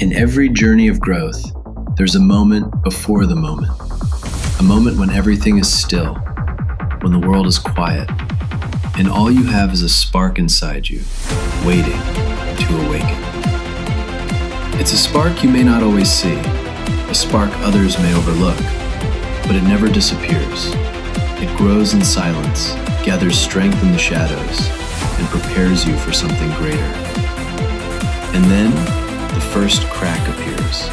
In every journey of growth, there's a moment before the moment. A moment when everything is still, when the world is quiet, and all you have is a spark inside you, waiting to awaken. It's a spark you may not always see, a spark others may overlook, but it never disappears. It grows in silence, gathers strength in the shadows, and prepares you for something greater. And then, the first crack appears.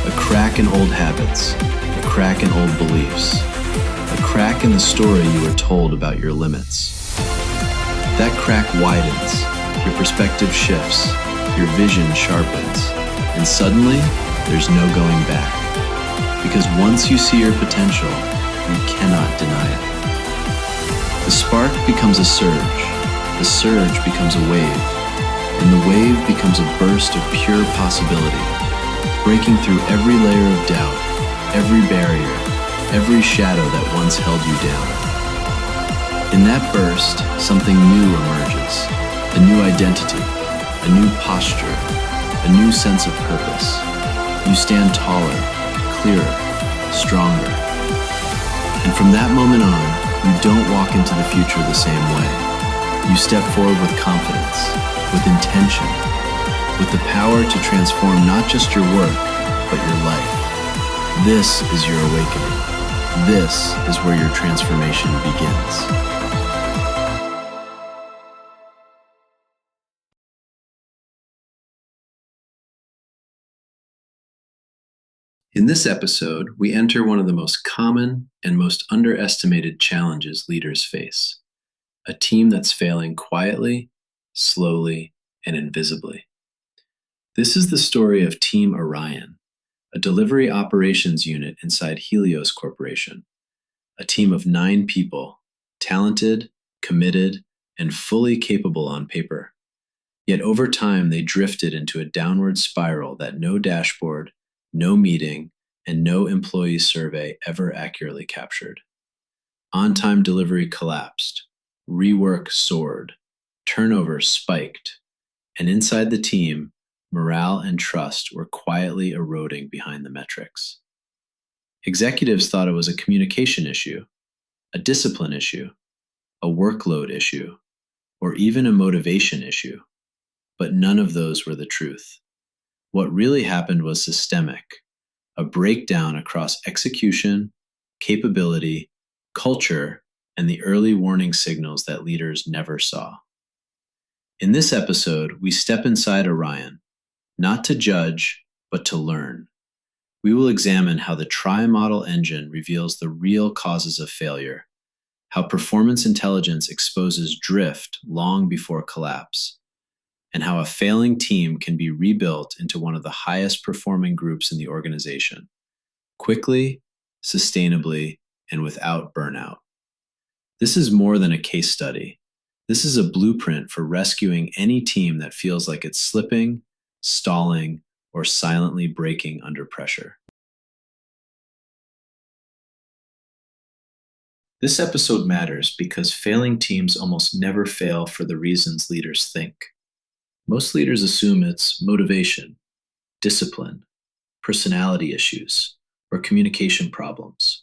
A crack in old habits, a crack in old beliefs, a crack in the story you were told about your limits. That crack widens, your perspective shifts, your vision sharpens, and suddenly, there's no going back. Because once you see your potential, you cannot deny it. The spark becomes a surge, the surge becomes a wave, and the wave becomes a burst of pure possibility, breaking through every layer of doubt, every barrier, every shadow that once held you down. In that burst, something new emerges, a new identity, a new posture, a new sense of purpose. You stand taller, clearer, stronger. And from that moment on, you don't walk into the future the same way. You step forward with confidence, with intention, with the power to transform not just your work, but your life. This is your awakening. This is where your transformation begins. In this episode, we enter one of the most common and most underestimated challenges leaders face: a team that's failing quietly, slowly, and invisibly. This is the story of Team Orion, a delivery operations unit inside Helios Corporation, a team of 9 people, talented, committed, and fully capable on paper. Yet over time, they drifted into a downward spiral that no dashboard, no meeting, and no employee survey ever accurately captured. On-time delivery collapsed, rework soared, turnover spiked, and inside the team, morale and trust were quietly eroding behind the metrics. Executives thought it was a communication issue, a discipline issue, a workload issue, or even a motivation issue, but none of those were the truth. What really happened was systemic, a breakdown across execution, capability, culture, and the early warning signals that leaders never saw. In this episode, we step inside Orion, not to judge, but to learn. We will examine how the tri-model engine reveals the real causes of failure, how performance intelligence exposes drift long before collapse, and how a failing team can be rebuilt into one of the highest performing groups in the organization, quickly, sustainably, and without burnout. This is more than a case study. This is a blueprint for rescuing any team that feels like it's slipping, stalling, or silently breaking under pressure. This episode matters because failing teams almost never fail for the reasons leaders think. Most leaders assume it's motivation, discipline, personality issues, or communication problems.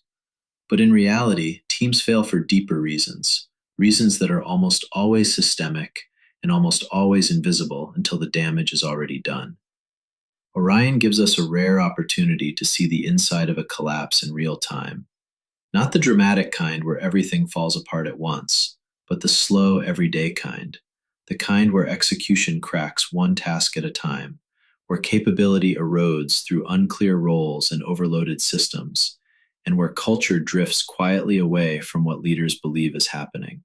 But in reality, teams fail for deeper reasons that are almost always systemic and almost always invisible until the damage is already done. Orion gives us a rare opportunity to see the inside of a collapse in real time. Not the dramatic kind where everything falls apart at once, but the slow, everyday kind. The kind where execution cracks one task at a time, where capability erodes through unclear roles and overloaded systems, and where culture drifts quietly away from what leaders believe is happening.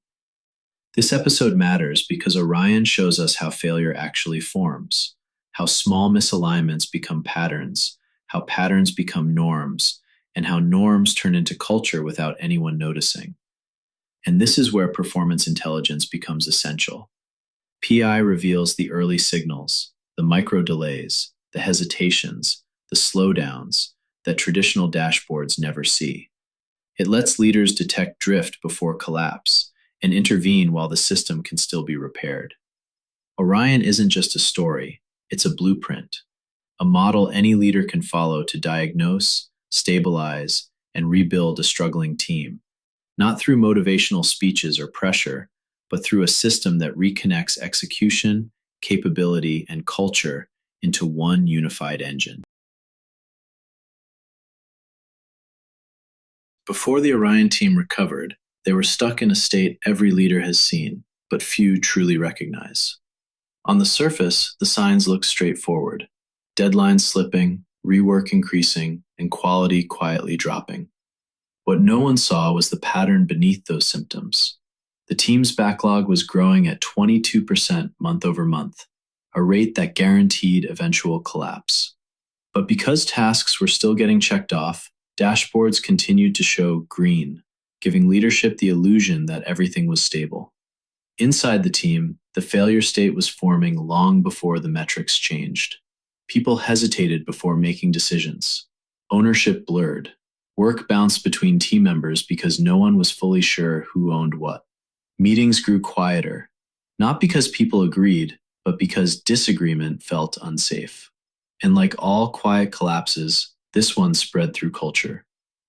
This episode matters because Orion shows us how failure actually forms, how small misalignments become patterns, how patterns become norms, and how norms turn into culture without anyone noticing. And this is where performance intelligence becomes essential. PI reveals the early signals, the micro delays, the hesitations, the slowdowns that traditional dashboards never see. It lets leaders detect drift before collapse and intervene while the system can still be repaired. Orion isn't just a story, it's a blueprint. a model any leader can follow to diagnose, stabilize, and rebuild a struggling team, not through motivational speeches or pressure, but through a system that reconnects execution, capability, and culture into one unified engine. Before the Orion team recovered, they were stuck in a state every leader has seen, but few truly recognize. On the surface, the signs look straightforward: deadlines slipping, rework increasing, and quality quietly dropping. What no one saw was the pattern beneath those symptoms. The team's backlog was growing at 22% month over month, a rate that guaranteed eventual collapse. But because tasks were still getting checked off, dashboards continued to show green, giving leadership the illusion that everything was stable. Inside the team, the failure state was forming long before the metrics changed. People hesitated before making decisions. Ownership blurred. Work bounced between team members because no one was fully sure who owned what. Meetings grew quieter, not because people agreed, but because disagreement felt unsafe. And like all quiet collapses, this one spread through culture.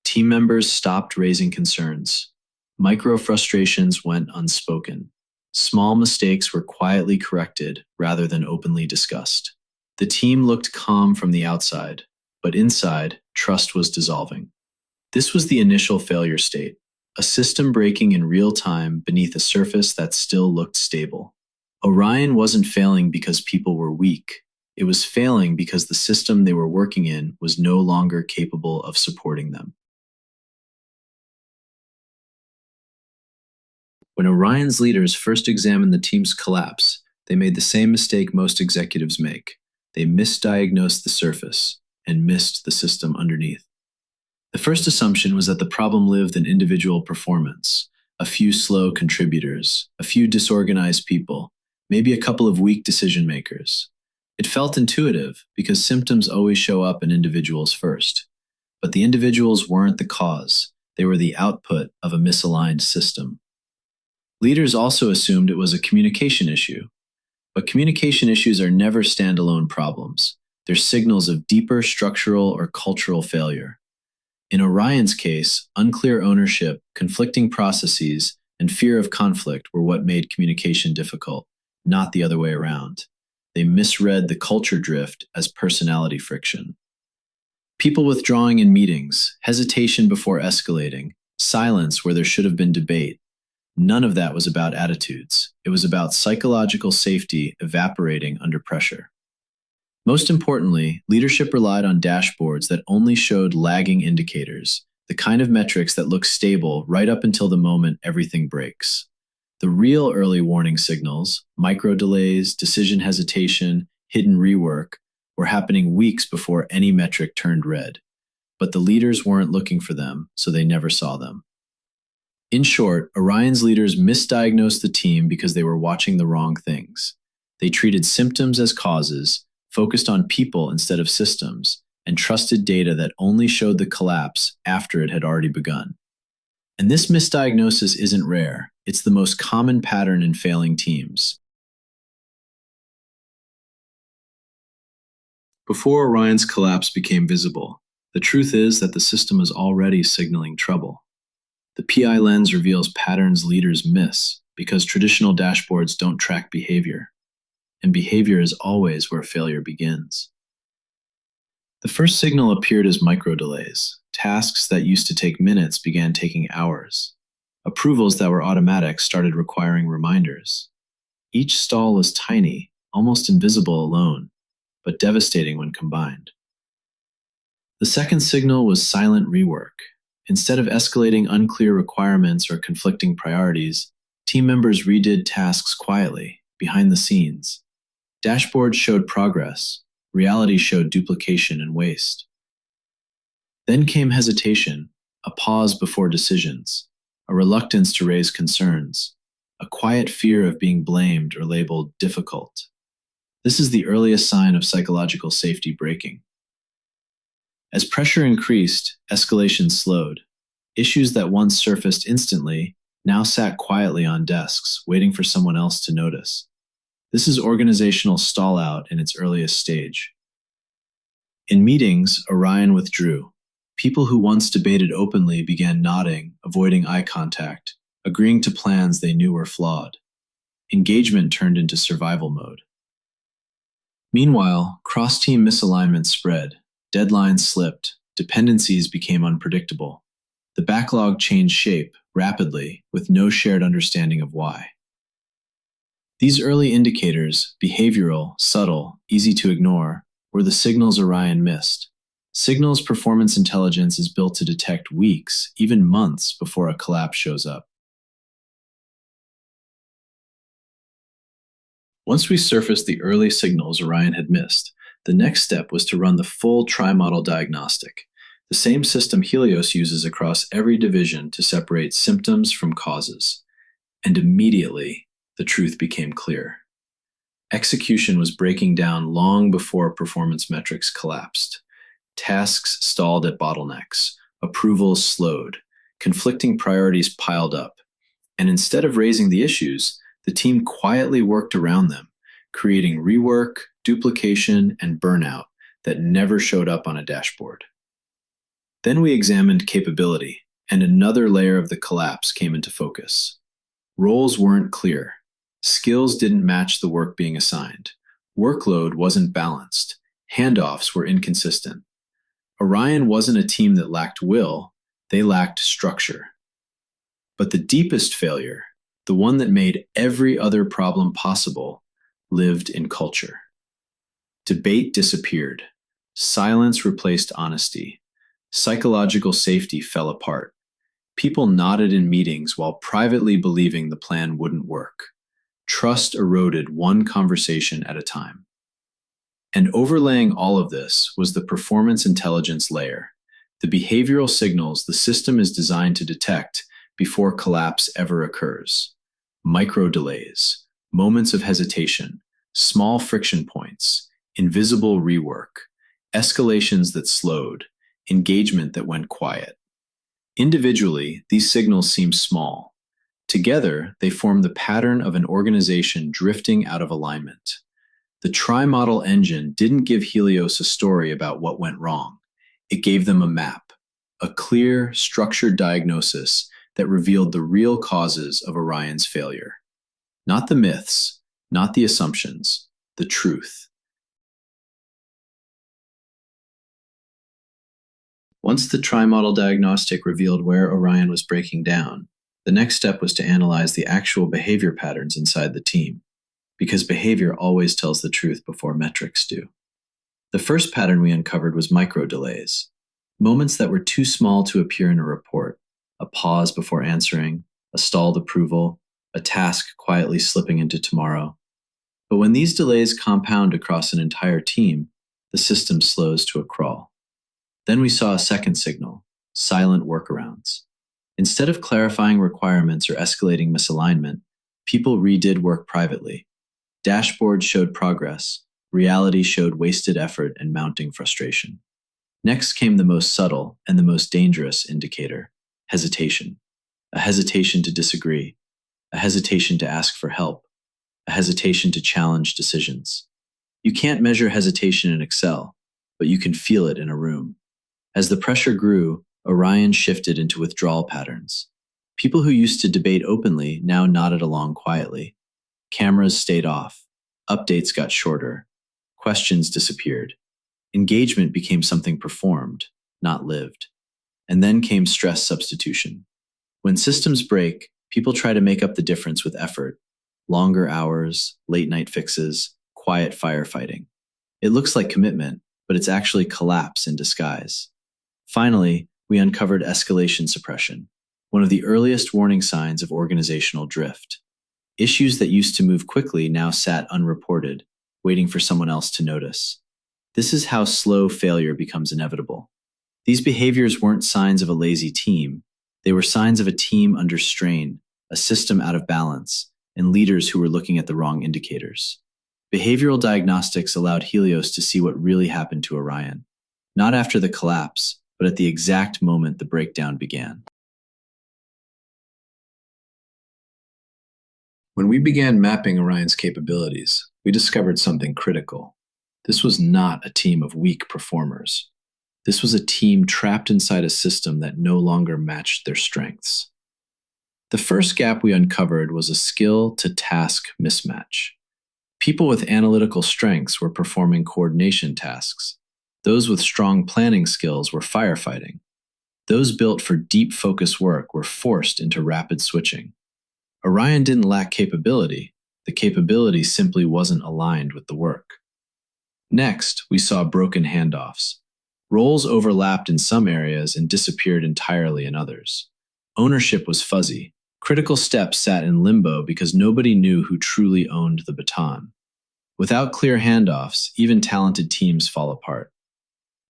Team members stopped raising concerns. Micro frustrations went unspoken. Small mistakes were quietly corrected rather than openly discussed. The team looked calm from the outside, but inside, trust was dissolving. This was the initial failure state, a system breaking in real time beneath a surface that still looked stable. Orion wasn't failing because people were weak. It was failing because the system they were working in was no longer capable of supporting them. When Orion's leaders first examined the team's collapse, they made the same mistake most executives make. They misdiagnosed the surface and missed the system underneath. The first assumption was that the problem lived in individual performance: a few slow contributors, a few disorganized people, maybe a couple of weak decision makers. It felt intuitive because symptoms always show up in individuals first. But the individuals weren't the cause, they were the output of a misaligned system. Leaders also assumed it was a communication issue. But communication issues are never standalone problems. They're signals of deeper structural or cultural failure. In Orion's case, unclear ownership, conflicting processes, and fear of conflict were what made communication difficult, not the other way around. They misread the culture drift as personality friction. People withdrawing in meetings, hesitation before escalating, silence where there should have been debate. None of that was about attitudes. It was about psychological safety evaporating under pressure. Most importantly, leadership relied on dashboards that only showed lagging indicators, the kind of metrics that look stable right up until the moment everything breaks. The real early warning signals, micro delays, decision hesitation, hidden rework, were happening weeks before any metric turned red. But the leaders weren't looking for them, so they never saw them. In short, Orion's leaders misdiagnosed the team because they were watching the wrong things. They treated symptoms as causes, focused on people instead of systems, and trusted data that only showed the collapse after it had already begun. And this misdiagnosis isn't rare. It's the most common pattern in failing teams. Before Orion's collapse became visible, the truth is that the system was already signaling trouble. The PI lens reveals patterns leaders miss because traditional dashboards don't track behavior, and behavior is always where failure begins. The first signal appeared as micro delays. Tasks that used to take minutes began taking hours. Approvals that were automatic started requiring reminders. Each stall was tiny, almost invisible alone, but devastating when combined. The second signal was silent rework. Instead of escalating unclear requirements or conflicting priorities, team members redid tasks quietly, behind the scenes. Dashboards showed progress. Reality showed duplication and waste. Then came hesitation, a pause before decisions, a reluctance to raise concerns, a quiet fear of being blamed or labeled difficult. This is the earliest sign of psychological safety breaking. As pressure increased, escalation slowed. Issues that once surfaced instantly now sat quietly on desks, waiting for someone else to notice. This is organizational stallout in its earliest stage. In meetings, Orion withdrew. People who once debated openly began nodding, avoiding eye contact, agreeing to plans they knew were flawed. Engagement turned into survival mode. Meanwhile, cross-team misalignment spread, deadlines slipped, dependencies became unpredictable. The backlog changed shape rapidly, with no shared understanding of why. These early indicators, behavioral, subtle, easy to ignore, were the signals Orion missed. Signals performance intelligence is built to detect weeks, even months, before a collapse shows up. Once we surfaced the early signals Orion had missed, the next step was to run the full tri-model diagnostic, the same system Helios uses across every division to separate symptoms from causes. And immediately, the truth became clear. Execution was breaking down long before performance metrics collapsed. Tasks stalled at bottlenecks, approvals slowed, conflicting priorities piled up, and instead of raising the issues, the team quietly worked around them, creating rework, duplication, and burnout that never showed up on a dashboard. Then we examined capability, and another layer of the collapse came into focus. Roles weren't clear. Skills didn't match the work being assigned. Workload wasn't balanced. Handoffs were inconsistent. Orion wasn't a team that lacked will, they lacked structure. But the deepest failure, the one that made every other problem possible, lived in culture. Debate disappeared. Silence replaced honesty. Psychological safety fell apart. People nodded in meetings while privately believing the plan wouldn't work. Trust eroded one conversation at a time. And overlaying all of this was the performance intelligence layer, the behavioral signals the system is designed to detect before collapse ever occurs. Micro delays, moments of hesitation, small friction points, invisible rework, escalations that slowed, engagement that went quiet. Individually, these signals seem small. Together, they form the pattern of an organization drifting out of alignment. The tri-model engine didn't give Helios a story about what went wrong. It gave them a map, a clear, structured diagnosis that revealed the real causes of Orion's failure. Not the myths, not the assumptions, the truth. Once the tri-model diagnostic revealed where Orion was breaking down, the next step was to analyze the actual behavior patterns inside the team, because behavior always tells the truth before metrics do. The first pattern we uncovered was micro delays, moments that were too small to appear in a report, a pause before answering, a stalled approval, a task quietly slipping into tomorrow. But when these delays compound across an entire team, the system slows to a crawl. Then we saw a second signal, silent workarounds. Instead of clarifying requirements or escalating misalignment, people redid work privately. Dashboards showed progress, reality showed wasted effort and mounting frustration. Next came the most subtle and the most dangerous indicator, hesitation. A hesitation to disagree, a hesitation to ask for help, a hesitation to challenge decisions. You can't measure hesitation in Excel, but you can feel it in a room. As the pressure grew, Orion shifted into withdrawal patterns. People who used to debate openly now nodded along quietly. Cameras stayed off. Updates got shorter. Questions disappeared. Engagement became something performed, not lived. And then came stress substitution. When systems break, people try to make up the difference with effort. Longer hours, late-night fixes, quiet firefighting. It looks like commitment, but it's actually collapse in disguise. Finally, we uncovered escalation suppression, one of the earliest warning signs of organizational drift. Issues that used to move quickly now sat unreported, waiting for someone else to notice. This is how slow failure becomes inevitable. These behaviors weren't signs of a lazy team. They were signs of a team under strain, a system out of balance, and leaders who were looking at the wrong indicators. Behavioral diagnostics allowed Helios to see what really happened to Orion, not after the collapse, but at the exact moment the breakdown began. When we began mapping Orion's capabilities, we discovered something critical. This was not a team of weak performers. This was a team trapped inside a system that no longer matched their strengths. The first gap we uncovered was a skill to task mismatch. People with analytical strengths were performing coordination tasks. Those with strong planning skills were firefighting. Those built for deep focus work were forced into rapid switching. Orion didn't lack capability. The capability simply wasn't aligned with the work. Next, we saw broken handoffs. Roles overlapped in some areas and disappeared entirely in others. Ownership was fuzzy. Critical steps sat in limbo because nobody knew who truly owned the baton. Without clear handoffs, even talented teams fall apart.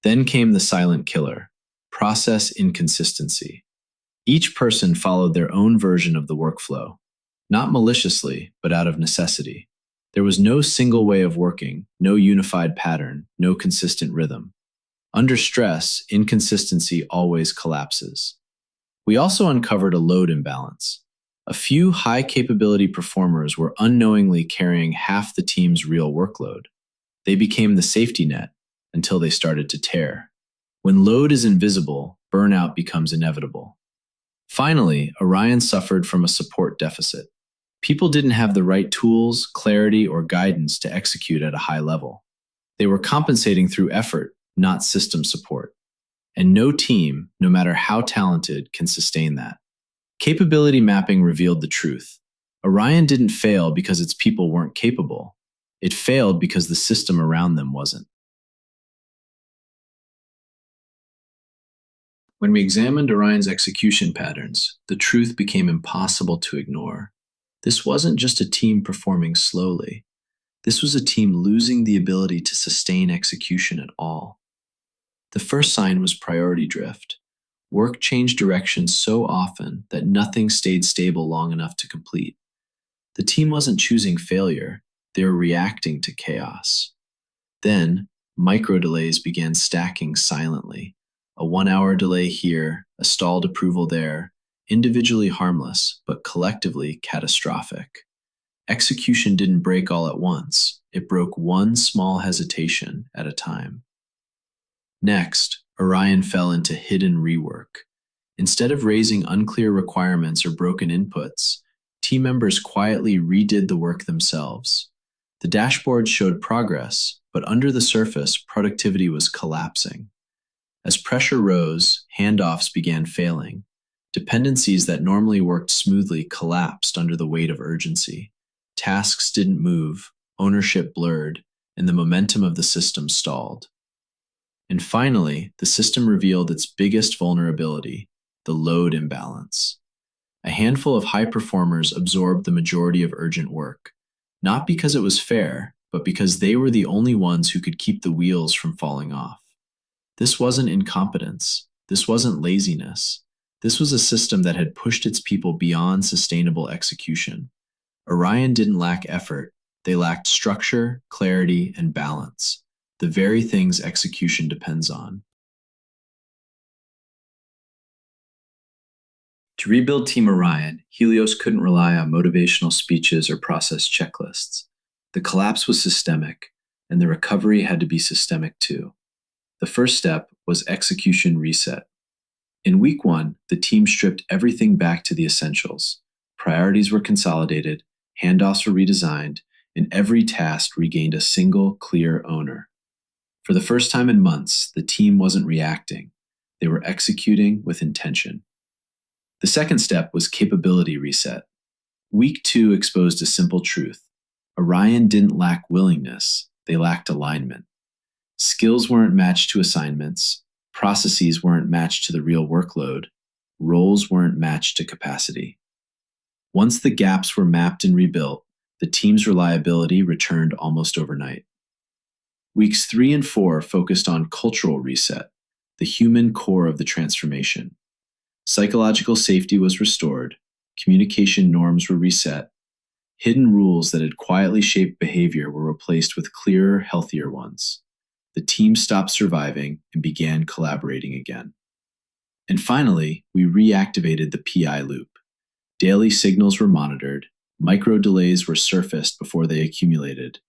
Then came the silent killer: process inconsistency. Each person followed their own version of the workflow, not maliciously, but out of necessity. There was no single way of working, no unified pattern, no consistent rhythm. Under stress, inconsistency always collapses. We also uncovered a load imbalance. A few high-capability performers were unknowingly carrying half the team's real workload. They became the safety net until they started to tear. When load is invisible, burnout becomes inevitable. Finally, Orion suffered from a support deficit. People didn't have the right tools, clarity, or guidance to execute at a high level. They were compensating through effort, not system support. And no team, no matter how talented, can sustain that. Capability mapping revealed the truth. Orion didn't fail because its people weren't capable. It failed because the system around them wasn't. When we examined Orion's execution patterns, the truth became impossible to ignore. This wasn't just a team performing slowly. This was a team losing the ability to sustain execution at all. The first sign was priority drift. Work changed direction so often that nothing stayed stable long enough to complete. The team wasn't choosing failure, they were reacting to chaos. Then, micro delays began stacking silently. A 1-hour delay here, a stalled approval there, individually harmless, but collectively catastrophic. Execution didn't break all at once. It broke one small hesitation at a time. Next, Orion fell into hidden rework. Instead of raising unclear requirements or broken inputs, team members quietly redid the work themselves. The dashboard showed progress, but under the surface, productivity was collapsing. As pressure rose, handoffs began failing. Dependencies that normally worked smoothly collapsed under the weight of urgency. Tasks didn't move, ownership blurred, and the momentum of the system stalled. And finally, the system revealed its biggest vulnerability: the load imbalance. A handful of high performers absorbed the majority of urgent work, not because it was fair, but because they were the only ones who could keep the wheels from falling off. This wasn't incompetence. This wasn't laziness. This was a system that had pushed its people beyond sustainable execution. Orion didn't lack effort. They lacked structure, clarity, and balance, the very things execution depends on. To rebuild Team Orion, Helios couldn't rely on motivational speeches or process checklists. The collapse was systemic, and the recovery had to be systemic too. The first step was execution reset. In week 1, the team stripped everything back to the essentials. Priorities were consolidated, handoffs were redesigned, and every task regained a single, clear owner. For the first time in months, the team wasn't reacting. They were executing with intention. The second step was capability reset. Week 2 exposed a simple truth. Orion didn't lack willingness, they lacked alignment. Skills weren't matched to assignments, processes weren't matched to the real workload, roles weren't matched to capacity. Once the gaps were mapped and rebuilt, the team's reliability returned almost overnight. Weeks 3 and 4 focused on cultural reset, the human core of the transformation. Psychological safety was restored, communication norms were reset, hidden rules that had quietly shaped behavior were replaced with clearer, healthier ones. The team stopped surviving and began collaborating again. And finally, we reactivated the PI loop. Daily signals were monitored, micro delays were surfaced before they accumulated.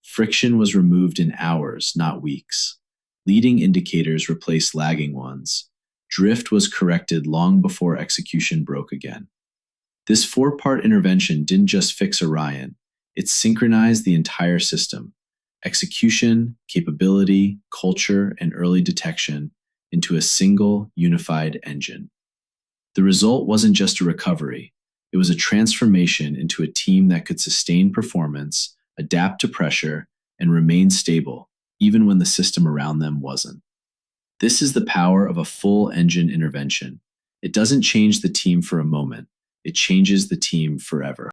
Friction was removed in hours, not weeks. Leading indicators replaced lagging ones. Drift was corrected long before execution broke again. This four-part intervention didn't just fix Orion, it synchronized the entire system: execution, capability, culture, and early detection into a single, unified engine. The result wasn't just a recovery, it was a transformation into a team that could sustain performance, adapt to pressure, and remain stable, even when the system around them wasn't. This is the power of a full engine intervention. It doesn't change the team for a moment, it changes the team forever.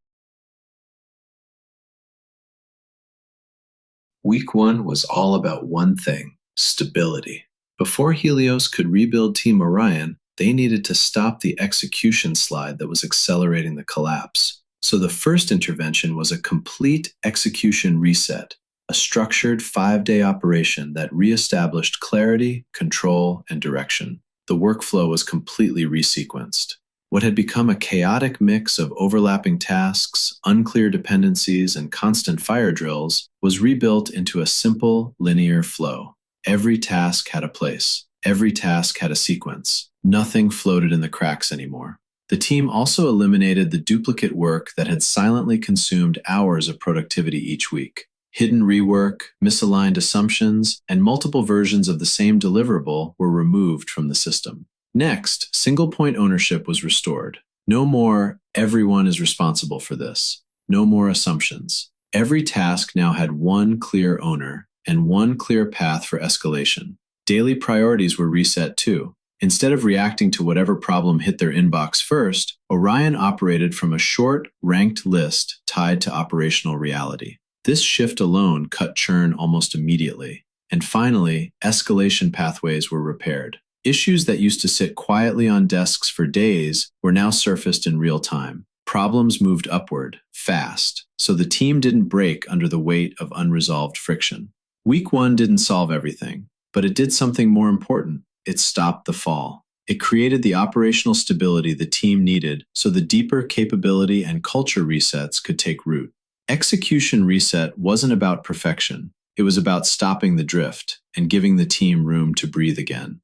Week 1 was all about one thing: stability. Before Helios could rebuild Team Orion, they needed to stop the execution slide that was accelerating the collapse. So the first intervention was a complete execution reset, a structured 5-day operation that reestablished clarity, control, and direction. The workflow was completely resequenced. What had become a chaotic mix of overlapping tasks, unclear dependencies, and constant fire drills was rebuilt into a simple, linear flow. Every task had a place. Every task had a sequence. Nothing floated in the cracks anymore. The team also eliminated the duplicate work that had silently consumed hours of productivity each week. Hidden rework, misaligned assumptions, and multiple versions of the same deliverable were removed from the system. Next, single-point ownership was restored. No more "everyone is responsible for this." No more assumptions. Every task now had one clear owner and one clear path for escalation. Daily priorities were reset too. Instead of reacting to whatever problem hit their inbox first, Orion operated from a short, ranked list tied to operational reality. This shift alone cut churn almost immediately. And finally, escalation pathways were repaired. Issues that used to sit quietly on desks for days were now surfaced in real time. Problems moved upward, fast, so the team didn't break under the weight of unresolved friction. Week 1 didn't solve everything, but it did something more important. It stopped the fall. It created the operational stability the team needed so the deeper capability and culture resets could take root. Execution reset wasn't about perfection. It was about stopping the drift and giving the team room to breathe again.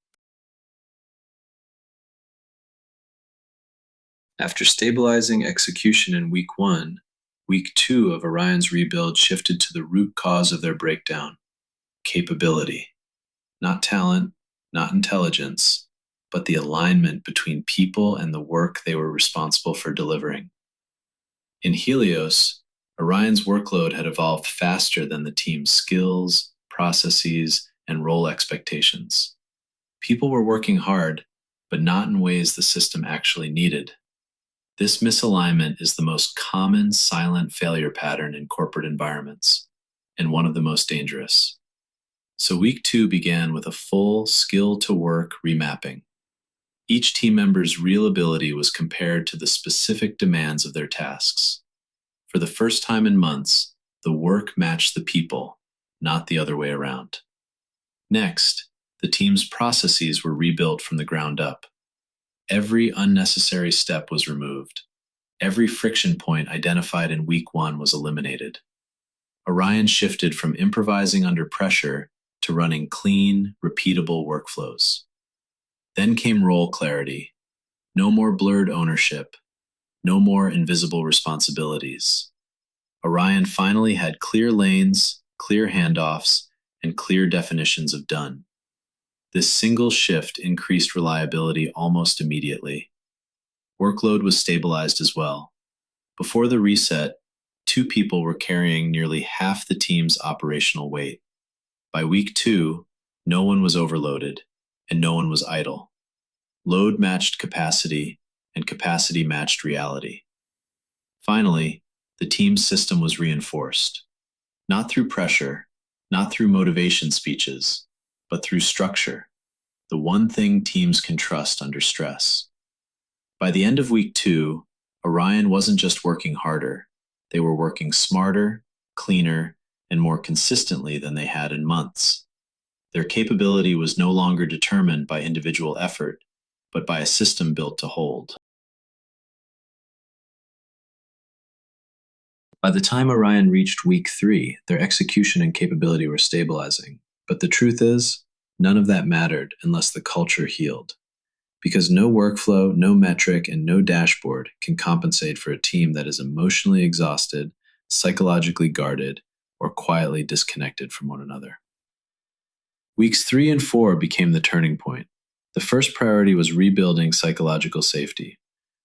After stabilizing execution in Week 1, Week 2 of Orion's rebuild shifted to the root cause of their breakdown: capability. Not talent, not intelligence, but the alignment between people and the work they were responsible for delivering. In Helios, Orion's workload had evolved faster than the team's skills, processes, and role expectations. People were working hard, but not in ways the system actually needed. This misalignment is the most common silent failure pattern in corporate environments, and one of the most dangerous. So Week 2 began with a full skill-to-work remapping. Each team member's real ability was compared to the specific demands of their tasks. For the first time in months, the work matched the people, not the other way around. Next, the team's processes were rebuilt from the ground up. Every unnecessary step was removed. Every friction point identified in Week 1 was eliminated. Orion shifted from improvising under pressure to running clean, repeatable workflows. Then came role clarity. No more blurred ownership. No more invisible responsibilities. Orion finally had clear lanes, clear handoffs, and clear definitions of done. This single shift increased reliability almost immediately. Workload was stabilized as well. Before the reset, 2 people were carrying nearly half the team's operational weight. By Week 2, no one was overloaded, and no one was idle. Load matched capacity, and capacity matched reality. Finally, the team's system was reinforced. Not through pressure, not through motivation speeches, but through structure, the one thing teams can trust under stress. By the end of Week 2, Orion wasn't just working harder, they were working smarter, cleaner, and more consistently than they had in months. Their capability was no longer determined by individual effort, but by a system built to hold. By the time Orion reached week 3, their execution and capability were stabilizing. But the truth is, none of that mattered unless the culture healed. Because no workflow, no metric, and no dashboard can compensate for a team that is emotionally exhausted, psychologically guarded, or quietly disconnected from one another. Weeks 3 and 4 became the turning point. The first priority was rebuilding psychological safety.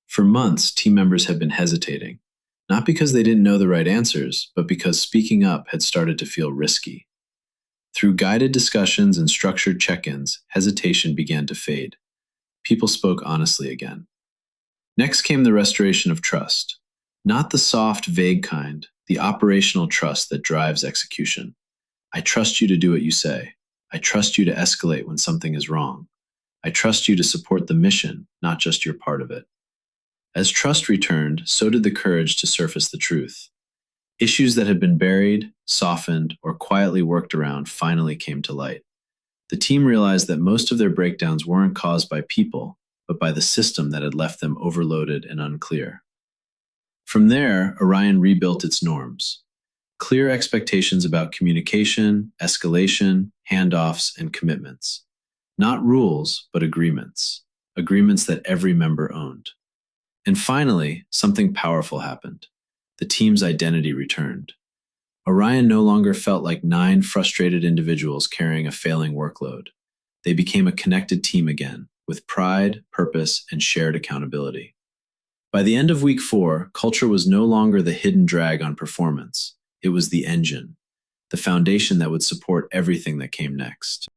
For months, team members had been hesitating, not because they didn't know the right answers, but because speaking up had started to feel risky. Through guided discussions and structured check-ins, hesitation began to fade. People spoke honestly again. Next came the restoration of trust. Not the soft, vague kind, the operational trust that drives execution. I trust you to do what you say. I trust you to escalate when something is wrong. I trust you to support the mission, not just your part of it. As trust returned, so did the courage to surface the truth. Issues that had been buried, softened, or quietly worked around finally came to light. The team realized that most of their breakdowns weren't caused by people, but by the system that had left them overloaded and unclear. From there, Orion rebuilt its norms. Clear expectations about communication, escalation, handoffs, and commitments. Not rules, but agreements. Agreements that every member owned. And finally, something powerful happened. The team's identity returned. Orion no longer felt like 9 frustrated individuals carrying a failing workload. They became a connected team again, with pride, purpose, and shared accountability. By the end of week 4, culture was no longer the hidden drag on performance. It was the engine, the foundation that would support everything that came next.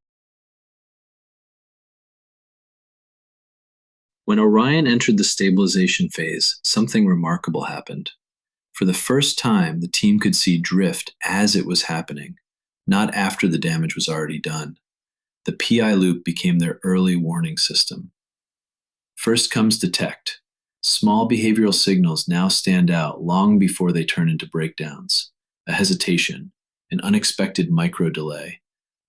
When Orion entered the stabilization phase, something remarkable happened. For the first time, the team could see drift as it was happening, not after the damage was already done. The PI loop became their early warning system. First comes detect. Small behavioral signals now stand out long before they turn into breakdowns. A hesitation, an unexpected micro delay,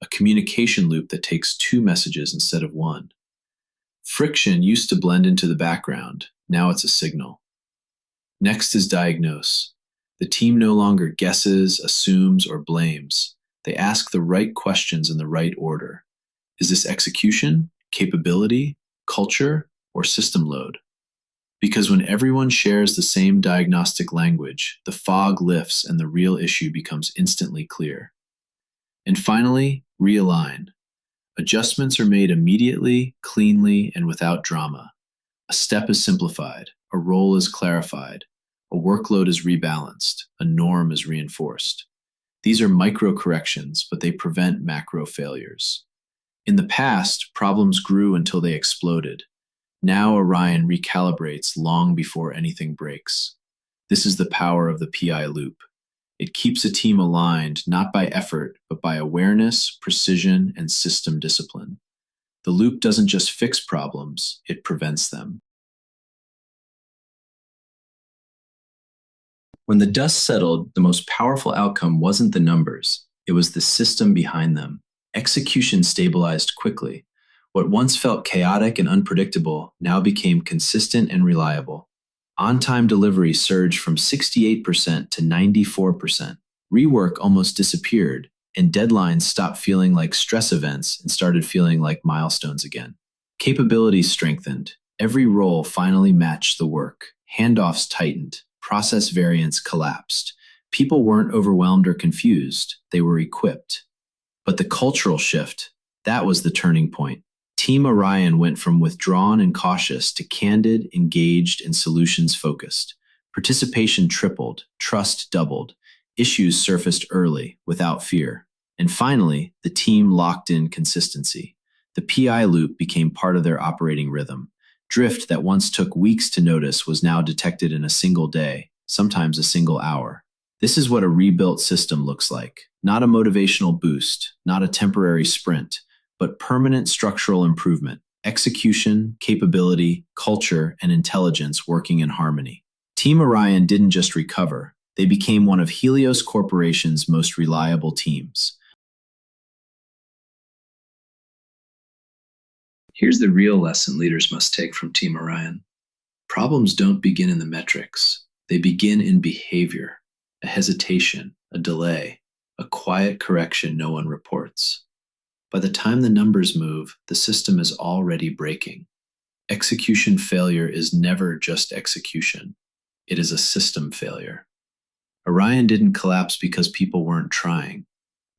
a communication loop that takes 2 messages instead of 1. Friction used to blend into the background, now it's a signal. Next is diagnose. The team no longer guesses, assumes, or blames. They ask the right questions in the right order. Is this execution, capability, culture, or system load? Because when everyone shares the same diagnostic language, the fog lifts and the real issue becomes instantly clear. And finally, realign. Adjustments are made immediately, cleanly, and without drama. A step is simplified, a role is clarified, a workload is rebalanced, a norm is reinforced. These are micro corrections, but they prevent macro failures. In the past, problems grew until they exploded. Now Orion recalibrates long before anything breaks. This is the power of the PI loop. It keeps a team aligned not by effort, but by awareness, precision, and system discipline. The loop doesn't just fix problems, it prevents them. When the dust settled, the most powerful outcome wasn't the numbers, it was the system behind them. Execution stabilized quickly. What once felt chaotic and unpredictable now became consistent and reliable. On-time delivery surged from 68% to 94%. Rework almost disappeared, and deadlines stopped feeling like stress events and started feeling like milestones again. Capabilities strengthened. Every role finally matched the work. Handoffs tightened. Process variants collapsed. People weren't overwhelmed or confused. They were equipped. But the cultural shift, that was the turning point. Team Orion went from withdrawn and cautious to candid, engaged, and solutions-focused. Participation tripled, trust doubled, issues surfaced early, without fear. And finally, the team locked in consistency. The PI loop became part of their operating rhythm. Drift that once took weeks to notice was now detected in a single day, sometimes a single hour. This is what a rebuilt system looks like. Not a motivational boost, not a temporary sprint, but permanent structural improvement, execution, capability, culture, and intelligence working in harmony. Team Orion didn't just recover, they became one of Helios Corporation's most reliable teams. Here's the real lesson leaders must take from Team Orion. Problems don't begin in the metrics, they begin in behavior. a hesitation, a delay, a quiet correction no one reports. By the time the numbers move, the system is already breaking. Execution failure is never just execution. It is a system failure. Orion didn't collapse because people weren't trying.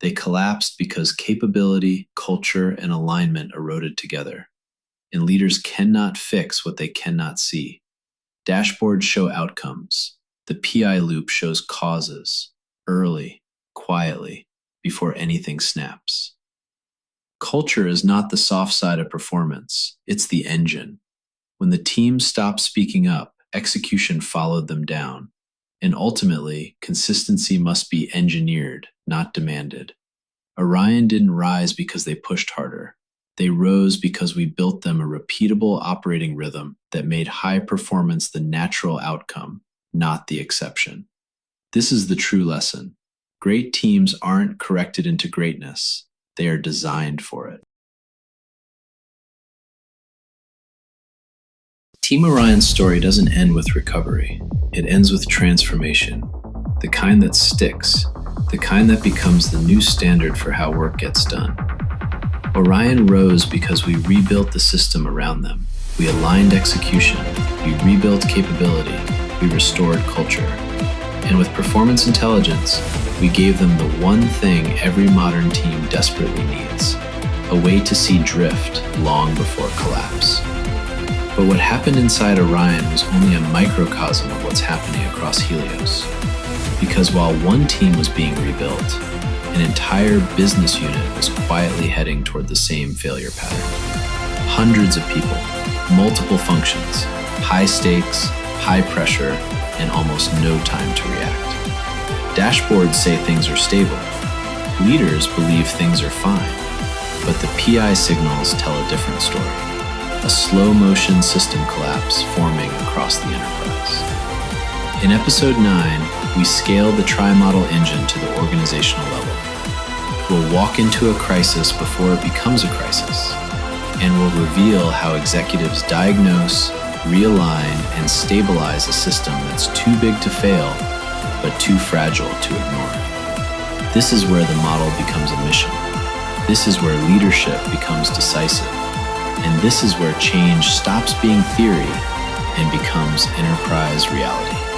They collapsed because capability, culture, and alignment eroded together. And leaders cannot fix what they cannot see. Dashboards show outcomes. The PI loop shows causes, early, quietly, before anything snaps. Culture is not the soft side of performance, it's the engine. When the team stopped speaking up, execution followed them down. And ultimately, consistency must be engineered, not demanded. Orion didn't rise because they pushed harder. They rose because we built them a repeatable operating rhythm that made high performance the natural outcome, not the exception. This is the true lesson. Great teams aren't corrected into greatness. They are designed for it. Team Orion's story doesn't end with recovery. It ends with transformation. The kind that sticks. The kind that becomes the new standard for how work gets done. Orion rose because we rebuilt the system around them. We aligned execution. We rebuilt capability. We restored culture. And with performance intelligence, we gave them the one thing every modern team desperately needs, a way to see drift long before collapse. But what happened inside Orion was only a microcosm of what's happening across Helios. Because while one team was being rebuilt, an entire business unit was quietly heading toward the same failure pattern. Hundreds of people, multiple functions, high stakes, high pressure, and almost no time to react. Dashboards say things are stable. Leaders believe things are fine. But the PI signals tell a different story. A slow-motion system collapse forming across the enterprise. In Episode 9, we scale the tri-model engine to the organizational level. We'll walk into a crisis before it becomes a crisis, and we'll reveal how executives diagnose, realign, and stabilize a system that's too big to fail, but too fragile to ignore. This is where the model becomes a mission. This is where leadership becomes decisive. And this is where change stops being theory and becomes enterprise reality.